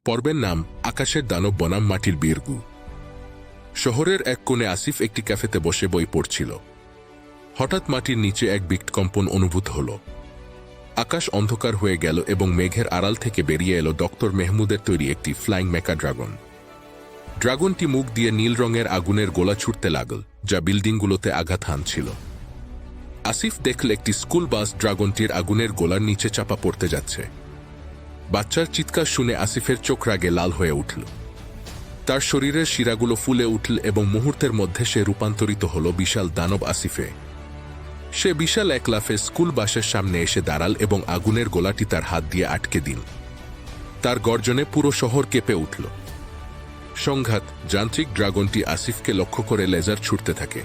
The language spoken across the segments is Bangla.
পর্বের নাম আকাশের দানব বনাম মাটির বীরগু। শহরের এক কোণে আসিফ একটি ক্যাফেতে বসে বই পড়ছিল। হঠাৎ মাটির নিচে এক বিকম্পন অনুভূত হল। আকাশ অন্ধকার হয়ে গেল এবং মেঘের আড়াল থেকে বেরিয়ে এলো ডক্টর মেহমুদের তৈরি একটি ফ্লাইং মেকা ড্রাগন। ড্রাগনটি মুখ দিয়ে নীল রঙের আগুনের গোলা ছুটতে লাগল, যা বিল্ডিংগুলোতে আঘাত হানছিল। আসিফ দেখল একটি স্কুল বাস ড্রাগনটির আগুনের গোলার নিচে চাপা পড়তে যাচ্ছে। বাচ্চার চিৎকার শুনে আসিফের চোখ রাগে লাল হয়ে উঠল। তার শরীরের শিরাগুলো ফুলে উঠল এবং মুহূর্তের মধ্যে সে রূপান্তরিত হল বিশাল দানব আসিফে। সে বিশাল এক লাফে স্কুল বাসের সামনে এসে দাঁড়াল এবং আগুনের গোলাটি তার হাত দিয়ে আটকে দিল। তার গর্জনে পুরো শহর কেঁপে উঠল। সংঘাত। যান্ত্রিক ড্রাগনটি আসিফকে লক্ষ্য করে লেজার ছুটতে থাকে।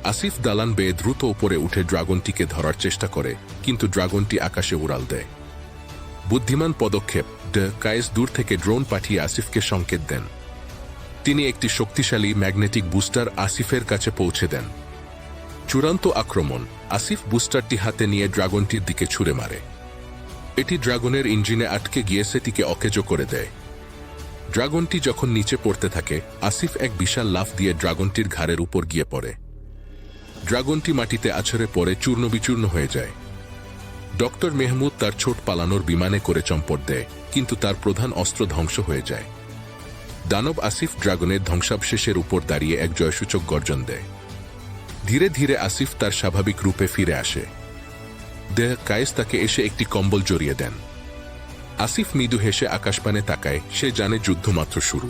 আসিফ দালান বেয়ে দ্রুত উপরে উঠে ড্রাগনটিকে ধরার চেষ্টা করে, কিন্তু ড্রাগনটি আকাশে উড়াল দেয়। বুদ্ধিমান পদক্ষেপ। কায়েস দূর থেকে ড্রোন পাঠিয়ে আসিফকে সংকেত দেন। তিনি একটি শক্তিশালী ম্যাগনেটিক বুস্টার আসিফের কাছে পৌঁছে দেন। চূড়ান্ত আক্রমণ। আসিফ বুস্টারটি হাতে নিয়ে ড্রাগনটির দিকে ছুঁড়ে মারে। এটি ড্রাগনের ইঞ্জিনে আটকে গিয়ে সেটিকে অকেজো করে দেয়। ড্রাগনটি যখন নিচে পড়তে থাকে, আসিফ এক বিশাল লাফ দিয়ে ড্রাগনটির ঘাড়ের উপর গিয়ে পড়ে। ড্রাগনটি মাটিতে আছড়ে পড়ে চূর্ণবিচূর্ণ হয়ে যায়। ডক্টর মেহমুদ তার ছোট পালানোর বিমানে করে চম্পট দেয়, কিন্তু তার প্রধান অস্ত্র ধ্বংস হয়ে যায়। দানব আসিফ ড্রাগনের ধ্বংসাবশেষের উপর দাঁড়িয়ে এক জয়সূচক গর্জন দেয়। ধীরে ধীরে আসিফ তার স্বাভাবিক রূপে ফিরে আসে। কায়েস তাকে এসে একটি কম্বল জড়িয়ে দেন। আসিফ মৃদু হেসে আকাশপানে তাকায়, সে জানে যুদ্ধ মাত্র শুরু।